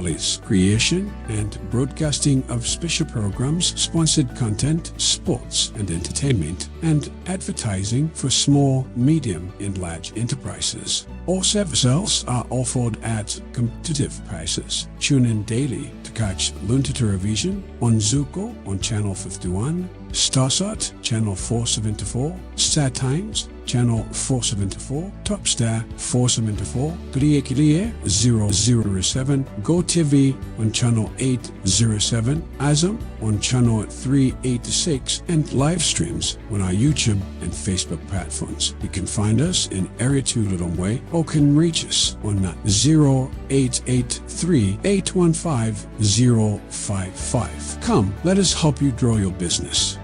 rallies, creation and broadcasting of special programs, sponsored content, sports and entertainment, and advertising for small, medium, and large enterprises. All services are offered at competitive prices. Tune in daily to catch Luntha Television on Zuko on Channel 51, Starsat Channel 474, Star Times Channel 474, Topstar 474, Kriye 007, GoTV on Channel 807, Azam on Channel 386, and live streams on our YouTube and Facebook platforms. You can find us in Area 2 Lilongwe or can reach us on 0883 815 055. Come, let us help you grow your business.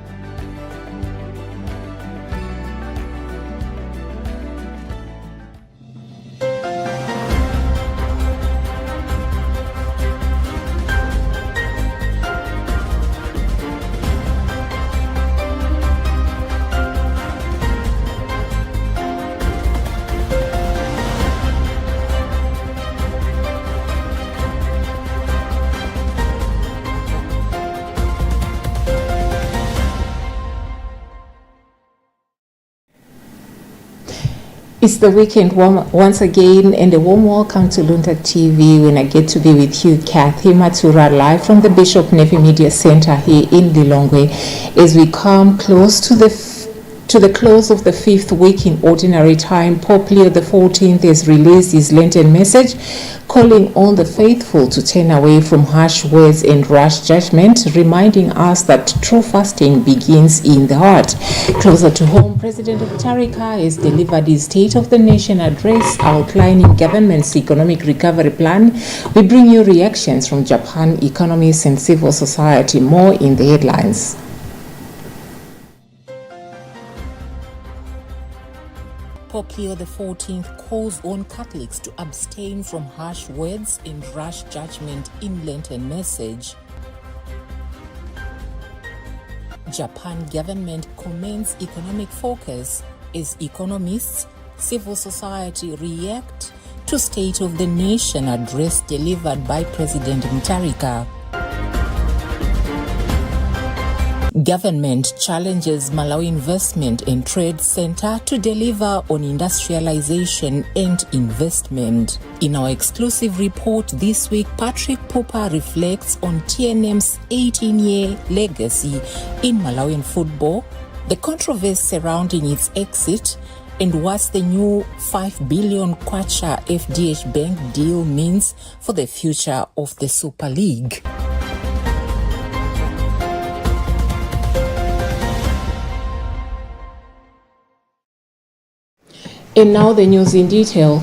It's the weekend once again, and a warm welcome to Luntha TV when I get to be with you, Kathy Matura, live from the Bishop Nevi Media Center here in Lilongwe, as we come close to the close of the 5th week in ordinary time. Pope Leo XIV has released his Lenten message, calling on the faithful to turn away from harsh words and rash judgment, reminding us that true fasting begins in the heart. Closer to home, President Mutharika has delivered his State of the Nation address outlining government's economic recovery plan. We bring you reactions from Japan, economists and civil society. More in the headlines. Pope Leo XIV calls on Catholics to abstain from harsh words and rash judgment in Lenten message. Japan government commends economic focus as economists, civil society react to State of the Nation address delivered by President Mutharika. Government challenges Malawi Investment and Trade Center to deliver on industrialization and investment. In our exclusive report this week, Patrick Pupa reflects on TNM's 18-year legacy in Malawian football, the controversy surrounding its exit, and what the new 5 billion kwacha FDH Bank deal means for the future of the Super League. And now the news in detail.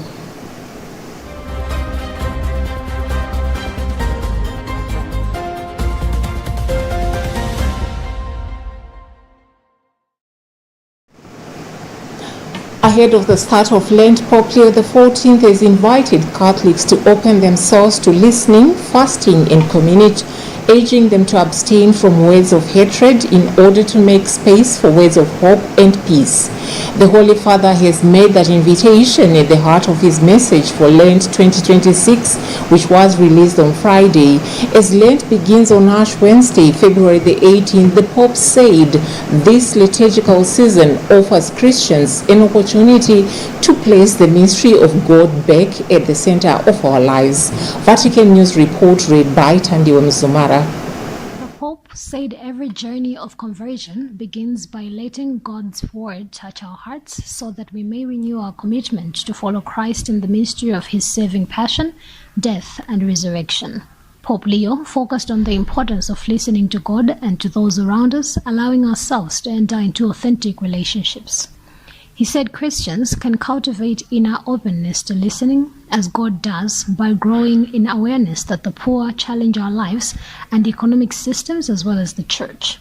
Ahead of the start of Lent, Pope Leo XIV has invited Catholics to open themselves to listening, fasting, and community, urging them to abstain from words of hatred in order to make space for words of hope and peace. The Holy Father has made that invitation at the heart of his message for Lent 2026, which was released on Friday. As Lent begins on Ash Wednesday, February the 18th, the Pope said this liturgical season offers Christians an opportunity to place the mystery of God back at the center of our lives. Vatican News report read by Tandiwa Mzumara. The Pope said every journey of conversion begins by letting God's word touch our hearts so that we may renew our commitment to follow Christ in the mystery of his saving passion, death, and resurrection. Pope Leo focused on the importance of listening to God and to those around us, allowing ourselves to enter into authentic relationships. He said Christians can cultivate inner openness to listening, as God does, by growing in awareness that the poor challenge our lives and economic systems as well as the church.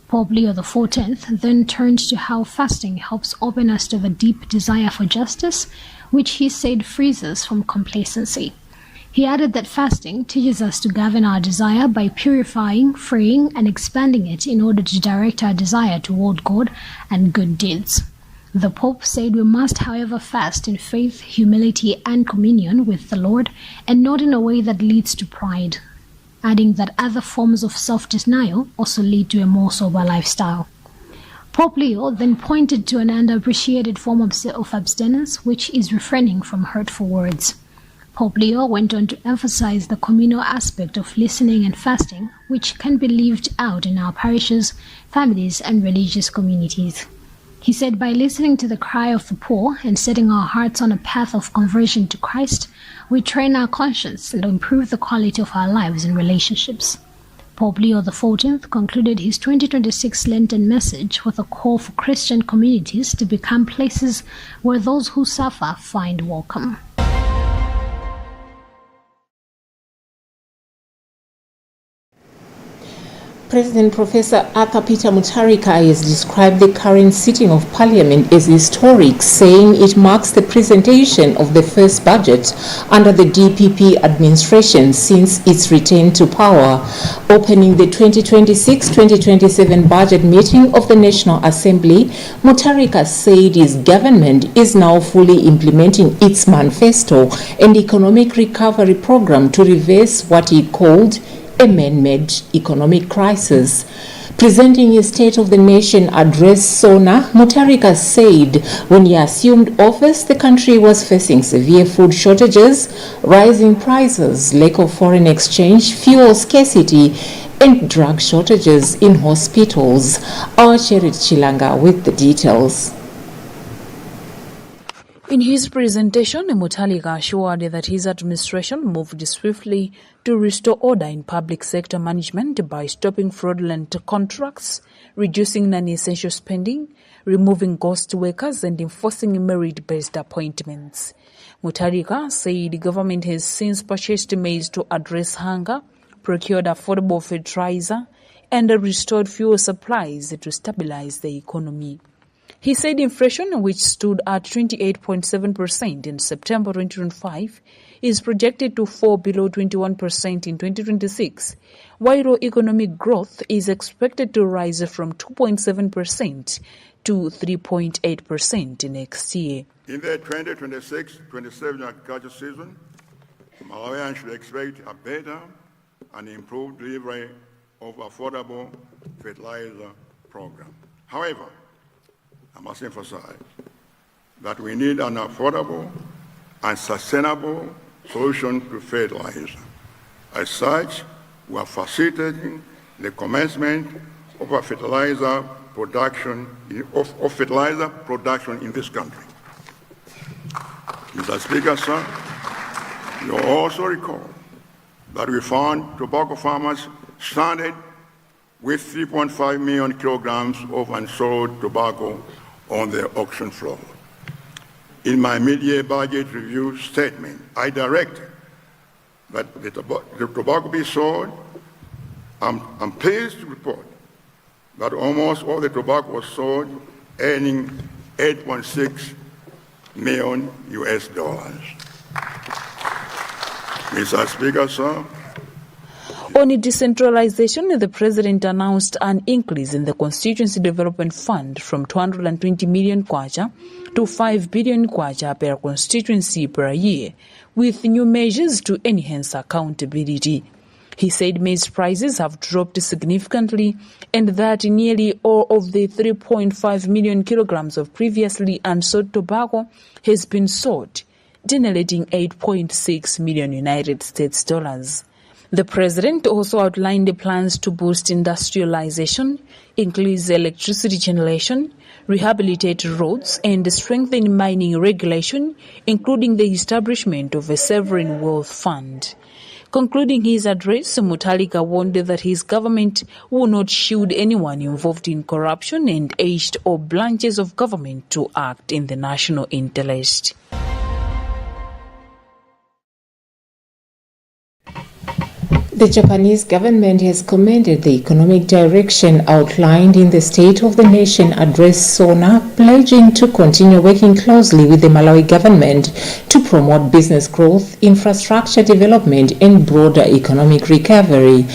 Pope Leo XIV then turned to how fasting helps open us to the deep desire for justice, which he said frees us from complacency. He added that fasting teaches us to govern our desire by purifying, freeing, and expanding it in order to direct our desire toward God and good deeds. The Pope said we must, however, fast in faith, humility, and communion with the Lord, and not in a way that leads to pride, adding that other forms of self-denial also lead to a more sober lifestyle. Pope Leo then pointed to an underappreciated form of abstinence, which is refraining from hurtful words. Pope Leo went on to emphasize the communal aspect of listening and fasting, which can be lived out in our parishes, families, and religious communities. He said, by listening to the cry of the poor and setting our hearts on a path of conversion to Christ, we train our conscience and improve the quality of our lives and relationships. Pope Leo XIV concluded his 2026 Lenten message with a call for Christian communities to become places where those who suffer find welcome. President Professor Arthur Peter Mutharika has described the current sitting of Parliament as historic, saying it marks the presentation of the first budget under the DPP administration since its return to power. Opening the 2026-2027 budget meeting of the National Assembly, Mutharika said his government is now fully implementing its manifesto and economic recovery program to reverse what he called a man-made economic crisis. Presenting his State of the Nation address, SONA, Mutharika said when he assumed office, the country was facing severe food shortages, rising prices, lack of foreign exchange, fuel scarcity, and drug shortages in hospitals. Our Cherit Chilanga with the details. In his presentation, Mutharika assured that his administration moved swiftly to restore order in public sector management by stopping fraudulent contracts, reducing non-essential spending, removing ghost workers, and enforcing merit-based appointments. Mutharika said the government has since purchased maize to address hunger, procured affordable fertilizer, and restored fuel supplies to stabilize the economy. He said inflation, which stood at 28.7% in September 2025, is projected to fall below 21% in 2026, while economic growth is expected to rise from 2.7% to 3.8% next year. In the 2026-27 agriculture season, Malawians should expect a better and improved delivery of affordable fertilizer program. However, I must emphasize that we need an affordable and sustainable solution to fertilizer. As such, we are facilitating the commencement of a fertilizer production in this country. Mr. Speaker, sir, you also recall that we found tobacco farmers stranded with 3.5 million kilograms of unsold tobacco on the auction floor. In my mid-year budget review statement, I directed that the tobacco be sold. I'm pleased to report that almost all the tobacco was sold, earning $8.6 million. Mr. Speaker, sir, on decentralization, the President announced an increase in the Constituency Development Fund from 220 million kwacha to 5 billion kwacha per constituency per year, with new measures to enhance accountability. He said maize prices have dropped significantly and that nearly all of the 3.5 million kilograms of previously unsold tobacco has been sold, generating $8.6 million United States dollars. The President also outlined the plans to boost industrialization, increase electricity generation, rehabilitate roads, and strengthen mining regulation, including the establishment of a sovereign wealth fund. Concluding his address, Mutharika warned that his government will not shield anyone involved in corruption and urged all branches of government to act in the national interest. The Japanese government has commended the economic direction outlined in the State of the Nation Address SONA, pledging to continue working closely with the Malawi government to promote business growth, infrastructure development, and broader economic recovery.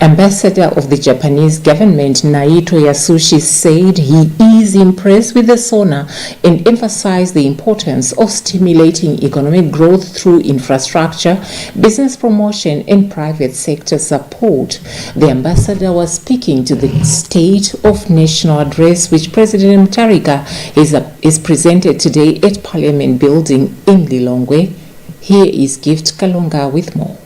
Ambassador of the Japanese government, Naito Yasushi, said he is impressed with the SONA and emphasized the importance of stimulating economic growth through infrastructure, business promotion, and private sector support. The ambassador was speaking to the State of National Address, which President Mutharika is presented today at Parliament Building in Lilongwe. Here is Gift Kalonga with more.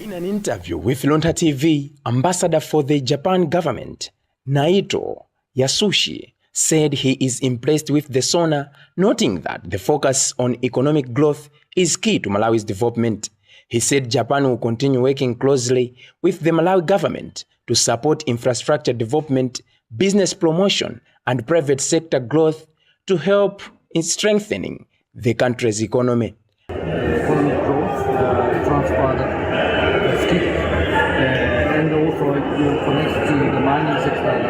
In an interview with Luntha TV, ambassador for the Japan government, Naito Yasushi, said he is impressed with the SONA, noting that the focus on economic growth is key to Malawi's development. He said Japan will continue working closely with the Malawi government to support infrastructure development, business promotion, and private sector growth to help in strengthening the country's economy. Economic growth, transport, skip, and also it will connect to the mining sector as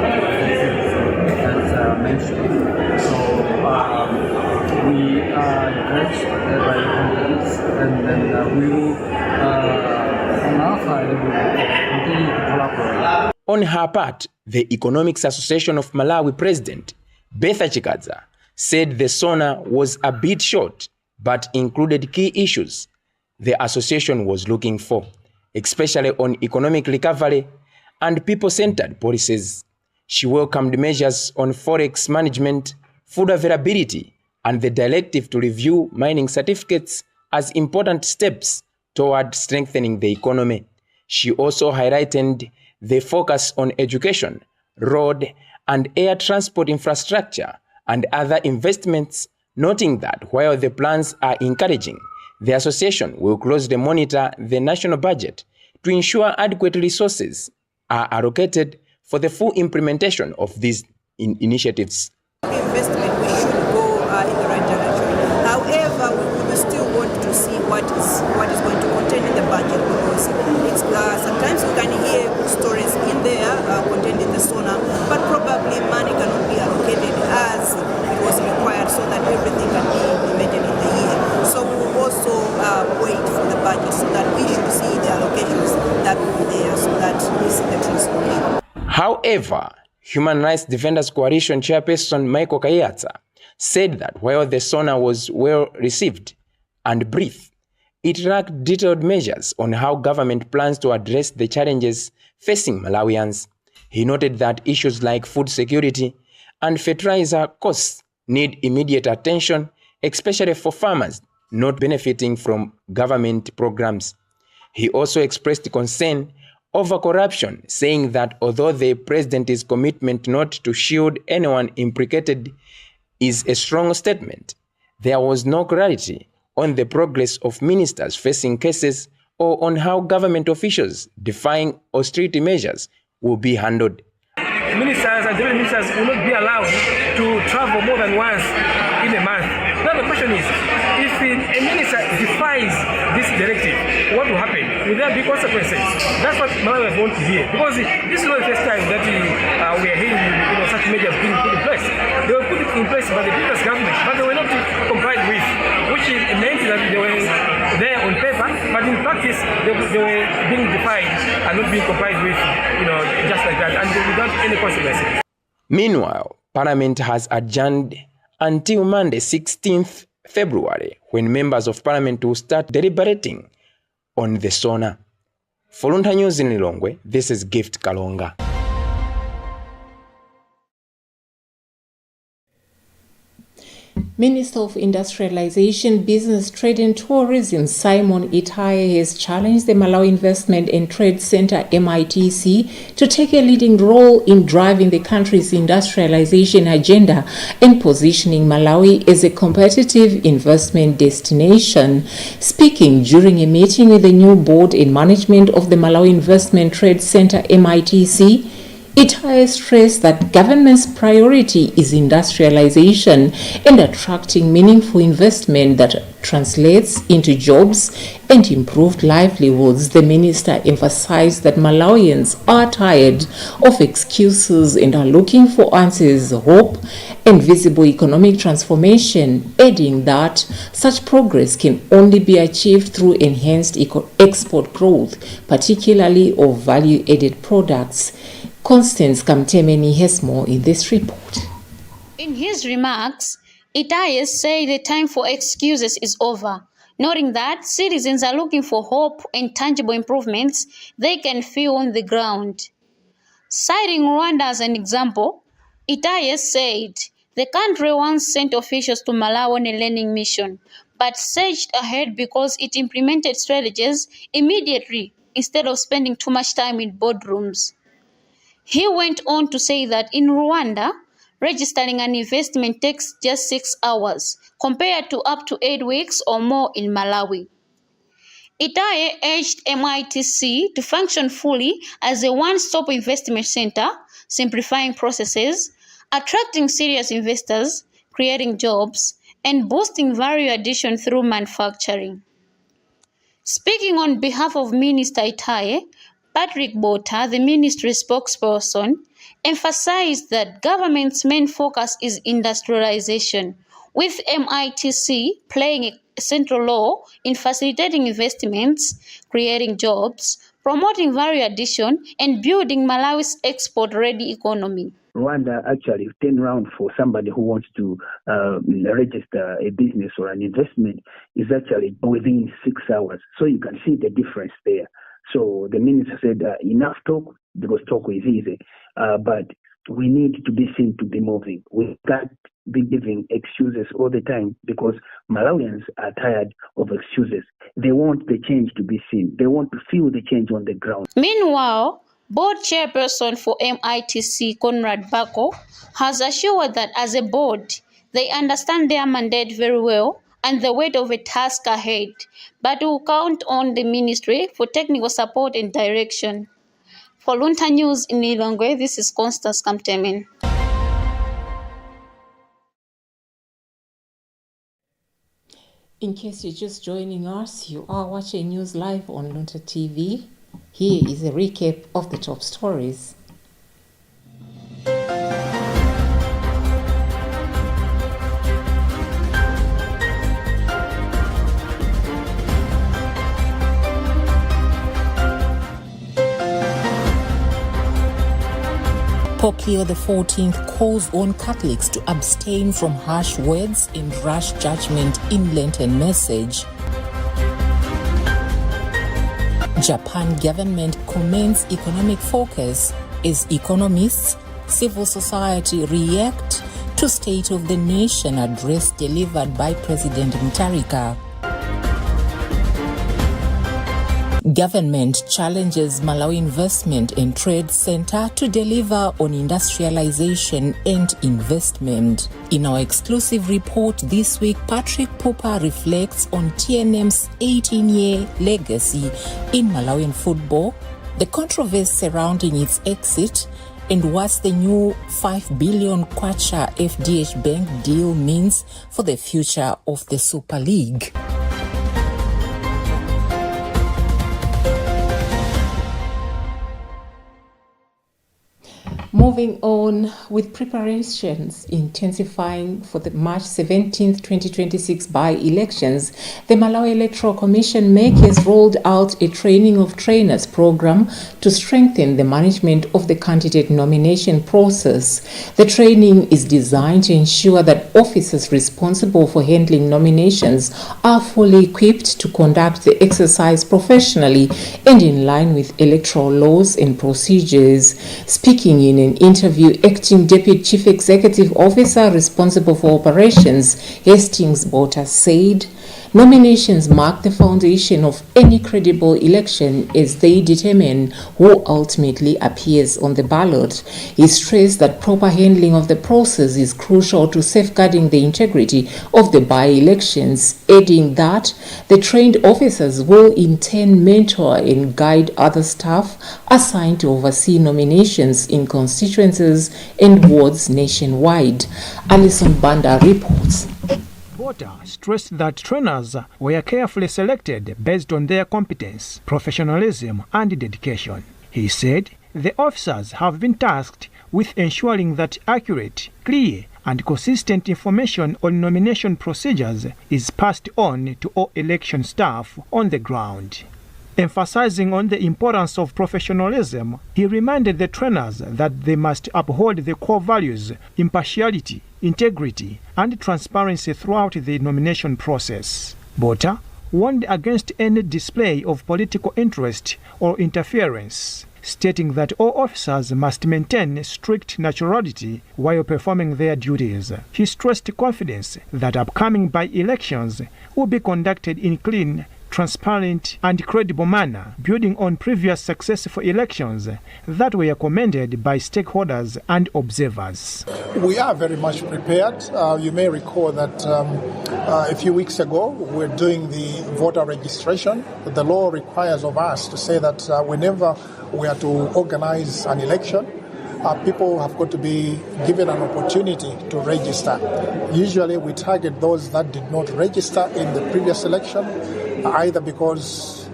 mentioned. So we are encouraged by the companies, and then we will, on our side, we will continue to collaborate. On her part, the Economics Association of Malawi president, Betha Chikadza, said the SONA was a bit short, but included key issues the association was looking for, especially on economic recovery and people-centered policies. She welcomed measures on forex management, food availability, and the directive to review mining certificates as important steps toward strengthening the economy. She also highlighted the focus on education, road and air transport infrastructure, and other investments, noting that while the plans are encouraging, the association will closely monitor the national budget to ensure adequate resources are allocated for the full implementation of these initiatives. Investment, we should go in the right direction. However, we would still want to see what is going to contain in the budget, because it's, sometimes we can hear good stories in there contained in the SONA, but probably money cannot be allocated as it was required so that everything can be implemented in the year. So we will also wait for the budget so that we should see the allocations that will be there, so that we see the transformation. However, Human Rights Defenders Coalition Chairperson Michael Kayatsa said that while the SONA was well received and brief, it lacked detailed measures on how government plans to address the challenges facing Malawians. He noted that issues like food security and fertilizer costs need immediate attention, especially for farmers not benefiting from government programs. He also expressed concern over corruption, saying that although the president's commitment not to shield anyone implicated is a strong statement, there was no clarity on the progress of ministers facing cases or on how government officials defying austerity measures will be handled. Ministers and deputy ministers will not be allowed to travel more than once in a month. Now the question is, if a minister defies this directive, what will happen? Will there be consequences? That's what Malawi wants to hear. Because this is not the first time that we are hearing such measures being put in place. They were put in place by the previous government, but they were not complied with, which meant that they were there on paper, but in practice they were being defied and not being complied with, just like that, and without any consequences. Meanwhile, Parliament has adjourned until Monday, 16th February, when members of Parliament will start deliberating on the SONA. For Luntha News in Lilongwe, this is Gift Kalonga. Minister of Industrialization, Business, Trade and Tourism Simon Itaye has challenged the Malawi Investment and Trade Center MITC to take a leading role in driving the country's industrialization agenda and positioning Malawi as a competitive investment destination. Speaking during a meeting with the new board and management of the Malawi Investment Trade Center MITC, Itaye stressed that government's priority is industrialization and attracting meaningful investment that translates into jobs and improved livelihoods. The minister emphasized that Malawians are tired of excuses and are looking for answers, hope, and visible economic transformation, adding that such progress can only be achieved through enhanced export growth, particularly of value-added products. Constance Kamtemeni has more in this report. In his remarks, Itaye said the time for excuses is over, noting that citizens are looking for hope and tangible improvements they can feel on the ground. Citing Rwanda as an example, Itaye said the country once sent officials to Malawi on a learning mission, but surged ahead because it implemented strategies immediately instead of spending too much time in boardrooms. He went on to say that in Rwanda, registering an investment takes just 6 hours, compared to up to 8 weeks or more in Malawi. Itaye urged MITC to function fully as a one-stop investment center, simplifying processes, attracting serious investors, creating jobs, and boosting value addition through manufacturing. Speaking on behalf of Minister Itaye, Patrick Bota, the ministry spokesperson, emphasized that government's main focus is industrialization, with MITC playing a central role in facilitating investments, creating jobs, promoting value addition, and building Malawi's export-ready economy. Rwanda actually turn around for somebody who wants to register a business or an investment is actually within 6 hours. So you can see the difference there. So the minister said enough talk, because talk is easy, but we need to be seen to be moving. We can't be giving excuses all the time because Malawians are tired of excuses. They want the change to be seen. They want to feel the change on the ground. Meanwhile, board chairperson for MITC, Conrad Bako, has assured that as a board, they understand their mandate very well and the weight of a task ahead, but will count on the ministry for technical support and direction. For Luntha News in Lilongwe, this is Constance Kamtemen. In case you're just joining us, you are watching news live on Luntha TV. Here is a recap of the top stories. Pope Leo XIV calls on Catholics to abstain from harsh words and rash judgment in Lenten message. Japan government commends economic focus as economists, civil society react to State of the Nation address delivered by President Mutharika. Government challenges Malawi Investment and Trade Center to deliver on industrialization and investment. In our exclusive report this week, Patrick Pupa reflects on TNM's 18-year legacy in Malawian football, the controversy surrounding its exit, and what the new 5 billion kwacha FDH Bank deal means for the future of the Super League. Moving on with preparations intensifying for the March 17, 2026 by-elections, the Malawi Electoral Commission MEC has rolled out a training of trainers program to strengthen the management of the candidate nomination process. The training is designed to ensure that officers responsible for handling nominations are fully equipped to conduct the exercise professionally and in line with electoral laws and procedures. Speaking in an interview, Acting Deputy Chief Executive Officer responsible for operations, Hastings Bota, said Nominations mark the foundation of any credible election as they determine who ultimately appears on the ballot. He stressed that proper handling of the process is crucial to safeguarding the integrity of the by-elections, adding that the trained officers will in turn mentor and guide other staff assigned to oversee nominations in constituencies and wards nationwide. Alison Banda reports. Bota stressed that trainers were carefully selected based on their competence, professionalism, and dedication. He said the officers have been tasked with ensuring that accurate, clear, and consistent information on nomination procedures is passed on to all election staff on the ground. Emphasizing on the importance of professionalism, he reminded the trainers that they must uphold the core values, impartiality, integrity, and transparency throughout the nomination process. Bota warned against any display of political interest or interference, stating that all officers must maintain strict neutrality while performing their duties. He stressed confidence that upcoming by-elections will be conducted in clean, transparent, and credible manner, building on previous successful elections that were commended by stakeholders and observers. We are very much prepared. You may recall that a few weeks ago we were doing the voter registration. The law requires of us to say that whenever we are to organize an election, people have got to be given an opportunity to register. Usually we target those that did not register in the previous election, either because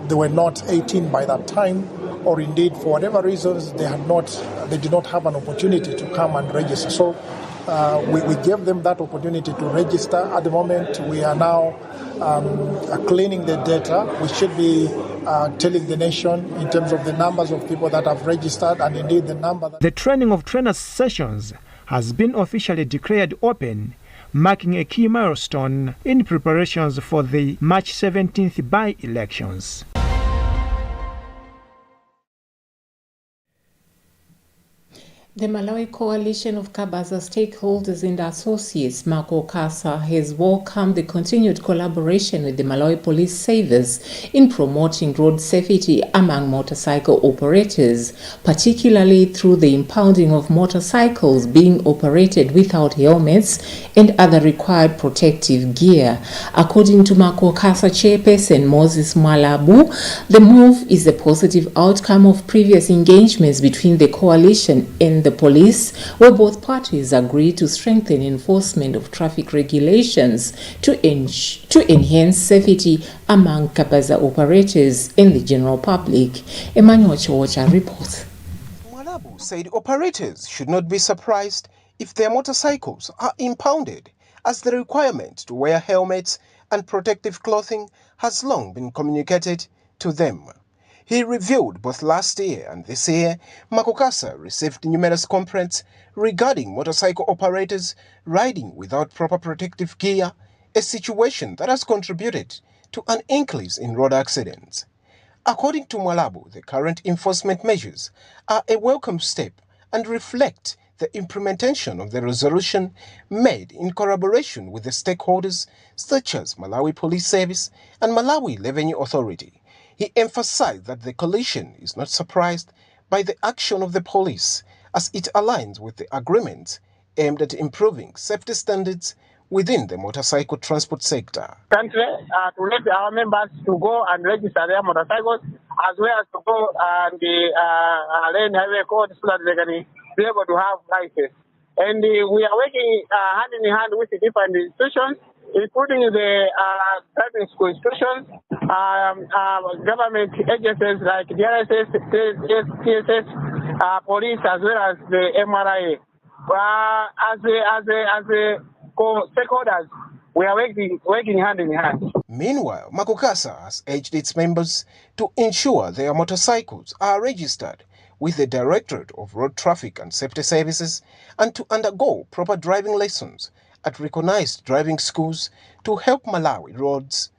they were not 18 by that time, or indeed for whatever reasons they did not have an opportunity to come and register. So we gave them that opportunity to register. At the moment we are now cleaning the data. We should be telling the nation in terms of the numbers of people that have registered and indeed the number. The training of trainers sessions has been officially declared open, marking a key milestone in preparations for the March 17th by-elections. The Malawi Coalition of Kabaza stakeholders and associates, Marco Casa, has welcomed the continued collaboration with the Malawi Police Service in promoting road safety among motorcycle operators, particularly through the impounding of motorcycles being operated without helmets and other required protective gear. According to Marco Casa chairperson Moses Malabu, the move is a positive outcome of previous engagements between the coalition and the police, where both parties agreed to strengthen enforcement of traffic regulations to enhance safety among Kabaza operators and the general public. Emmanuel Chowocha reports. Mwalabu said operators should not be surprised if their motorcycles are impounded, as the requirement to wear helmets and protective clothing has long been communicated to them. He revealed both last year and this year, Makokasa received numerous complaints regarding motorcycle operators riding without proper protective gear, a situation that has contributed to an increase in road accidents. According to Mwalabu, the current enforcement measures are a welcome step and reflect the implementation of the resolution made in collaboration with the stakeholders such as Malawi Police Service and Malawi Revenue Authority. He emphasized that the coalition is not surprised by the action of the police, as it aligns with the agreements aimed at improving safety standards within the motorcycle transport sector. Country to let our members to go and register their motorcycles, as well as to go and the lane highway code so that they can be able to have license. And we are working hand in hand with the different institutions, including the driving school institutions, government agencies like the DRSS, TSS, police, as well as the MRIA. As stakeholders, we are working hand in hand. Meanwhile, Makokasa has urged its members to ensure their motorcycles are registered with the Directorate of Road Traffic and Safety Services and to undergo proper driving lessons at recognized driving schools to help Malawi roads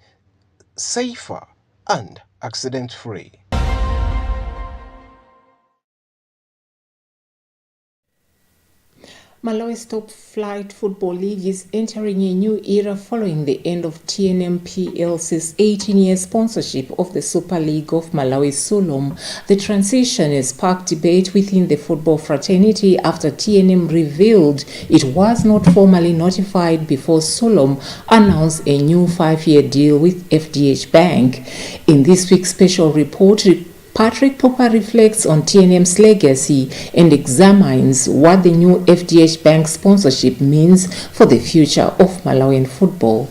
safer and accident-free. Malawi's top flight football league is entering a new era following the end of TNM PLC's 18-year sponsorship of the Super League of Malawi Sulum. The transition has sparked debate within the football fraternity after TNM revealed it was not formally notified before Sulum announced a new 5-year deal with FDH Bank. In this week's special report, Patrick Popper reflects on TNM's legacy and examines what the new FDH Bank sponsorship means for the future of Malawian football.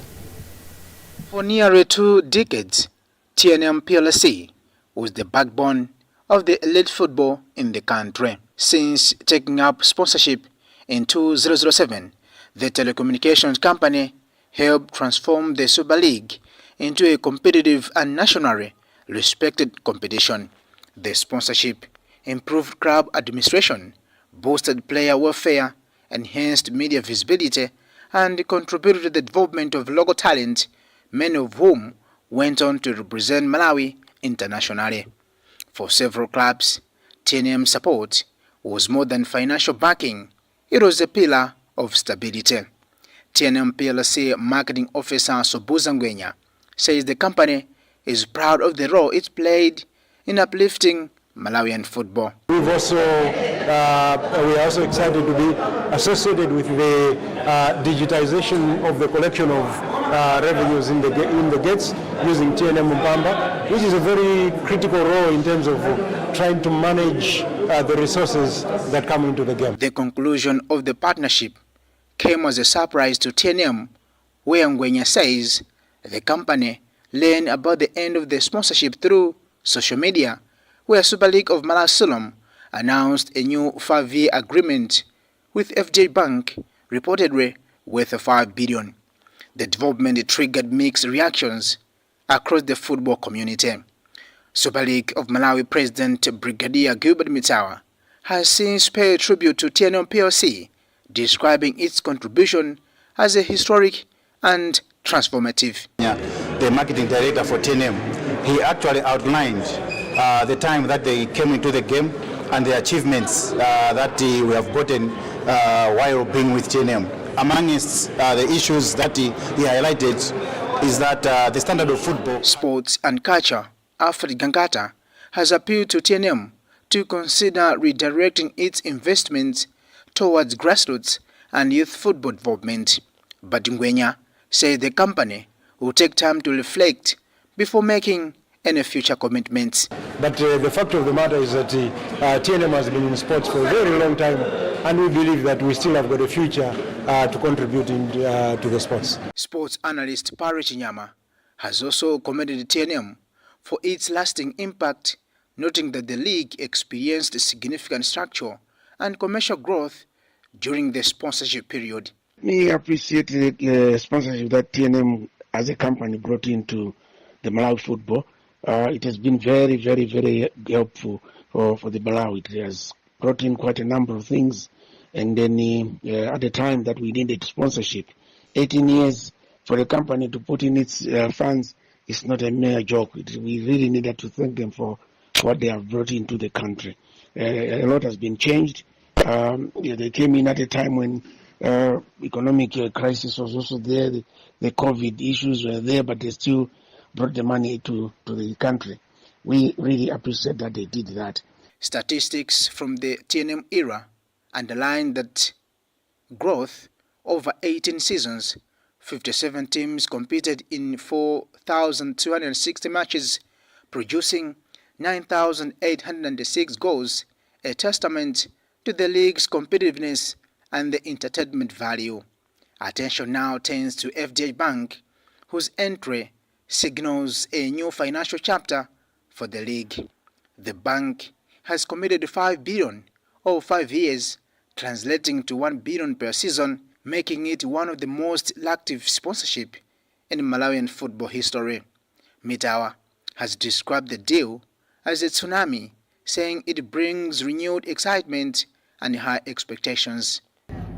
For nearly 2 decades, TNM PLC was the backbone of the elite football in the country. Since taking up sponsorship in 2007, the telecommunications company helped transform the Super League into a competitive and nationally respected competition. The sponsorship improved club administration, boosted player welfare, enhanced media visibility, and contributed to the development of local talent, many of whom went on to represent Malawi internationally. For several clubs, TNM support was more than financial backing. It was a pillar of stability. TNM PLC marketing officer Sobuza Ngwenya says the company is proud of the role it played in uplifting Malawian football. We are also excited to be associated with the digitization of the collection of revenues in the gates using TNM Mpamba, which is a very critical role in terms of trying to manage the resources that come into the game. The conclusion of the partnership came as a surprise to TNM, where Ngwenya says the company learned about the end of the sponsorship through social media, where Super League of Malawi Sulum announced a new 5-year agreement with FJ Bank, reportedly worth $5 billion. The development triggered mixed reactions across the football community. Super League of Malawi President Brigadier Gilbert Mitawa has since paid tribute to TNM PLC, describing its contribution as a historic and transformative. The marketing director for TNM, he actually outlined the time that they came into the game and the achievements that we have gotten while being with TNM. Amongst the issues that he highlighted is that the standard of football. Sports and Culture, Alfred Gangata, has appealed to TNM to consider redirecting its investments towards grassroots and youth football development. But Ngwenya says the company will take time to reflect before making any future commitments. But the fact of the matter is that TNM has been in sports for a very long time, and we believe that we still have got a future to contribute to the sports. Sports analyst Pari Chinyama has also commended TNM for its lasting impact, noting that the league experienced significant structural and commercial growth during the sponsorship period. We appreciate the sponsorship that TNM as a company brought into the Malawi football. It has been very, very, very helpful for the Malawi. It has brought in quite a number of things. And then at the time that we needed sponsorship, 18 years for the company to put in its funds is not a mere joke. We really needed to thank them for what they have brought into the country. A lot has been changed. They came in at a time when economic crisis was also there. The COVID issues were there, but they still brought the money to the country. We really appreciate that they did that. Statistics from the TNM era underline that growth over 18 seasons, 57 teams competed in 4,260 matches, producing 9,806 goals, a testament to the league's competitiveness and the entertainment value. Attention now turns to FDH Bank, whose entry signals a new financial chapter for the league. The bank has committed $5 billion over 5 years, translating to $1 billion per season, making it one of the most active sponsorship in Malawian football history. Mitawa has described the deal as a tsunami, saying it brings renewed excitement and high expectations.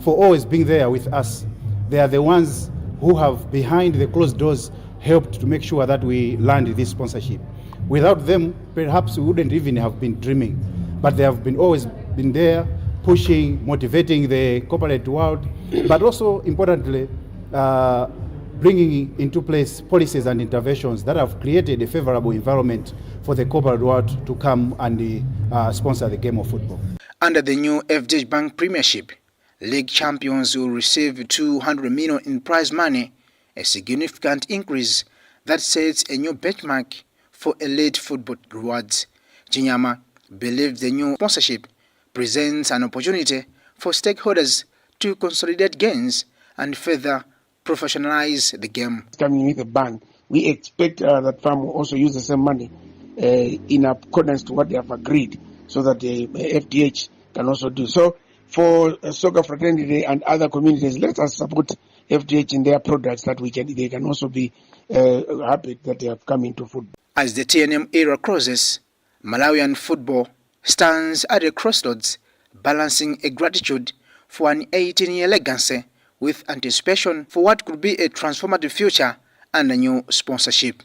For always being there with us, they are the ones who have, behind the closed doors, helped to make sure that we land this sponsorship. Without them, perhaps we wouldn't even have been dreaming. But they have always been there pushing, motivating the corporate world, but also importantly, bringing into place policies and interventions that have created a favorable environment for the corporate world to come and sponsor the game of football. Under the new FDH Bank Premiership, league champions will receive 200 million in prize money, a significant increase that sets a new benchmark for elite football rewards. Chinyama believes the new sponsorship presents an opportunity for stakeholders to consolidate gains and further professionalize the game. Coming with a ban, we expect that FAM will also use the same money in accordance to what they have agreed, so that the FDH can also do. So for soccer fraternity and other communities, let us support FDH in their products, that they can also be happy that they have come into football. As the TNM era crosses, Malawian football stands at a crossroads, balancing a gratitude for an 18-year legacy with anticipation for what could be a transformative future and a new sponsorship.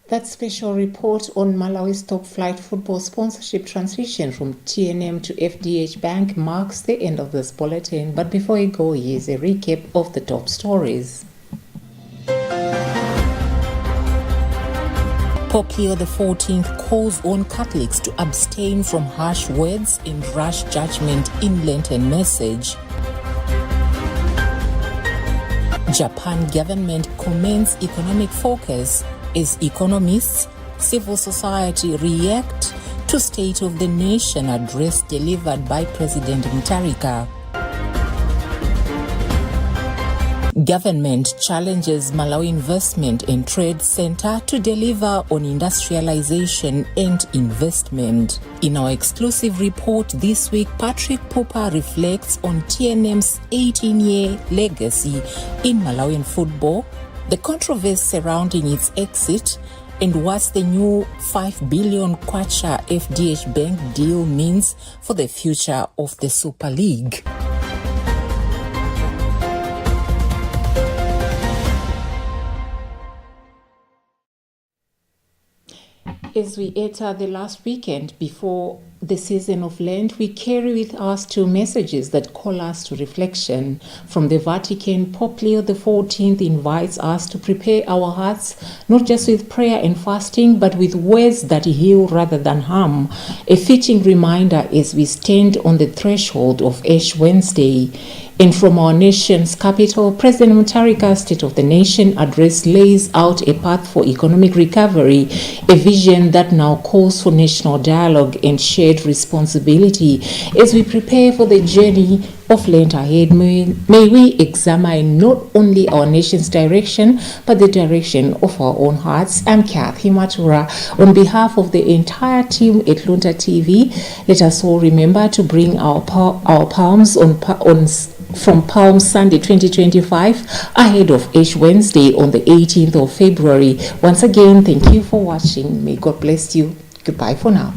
That special report on Malawi's top flight football sponsorship transition from TNM to FDH Bank marks the end of this bulletin. But before we go, here's a recap of the top stories. Pope Leo XIV calls on Catholics to abstain from harsh words and rash judgment in Lenten message. Japan government commends economic focus as economists, civil society react to State of the Nation address delivered by President Mutharika. Government challenges Malawi Investment and Trade Center to deliver on industrialization and investment. In our exclusive report this week, Patrick Pupa reflects on TNM's 18-year legacy in Malawian football, the controversy surrounding its exit, and what the new 5 billion kwacha FDH Bank deal means for the future of the Super League. As we enter the last weekend before the season of Lent, we carry with us two messages that call us to reflection. From the Vatican, Pope Leo XIV invites us to prepare our hearts not just with prayer and fasting, but with words that heal rather than harm. A fitting reminder as we stand on the threshold of Ash Wednesday. And from our nation's capital, President Mutharika's State of the Nation address lays out a path for economic recovery, a vision that now calls for national dialogue and shared responsibility. As we prepare for the journey of Lent ahead, may we examine not only our nation's direction, but the direction of our own hearts. I'm Kathy Matura. On behalf of the entire team at Luntha TV, let us all remember to bring our palms from Palm Sunday 2025 ahead of Ash Wednesday on the 18th of February. Once again, thank you for watching. May God bless you. Goodbye for now.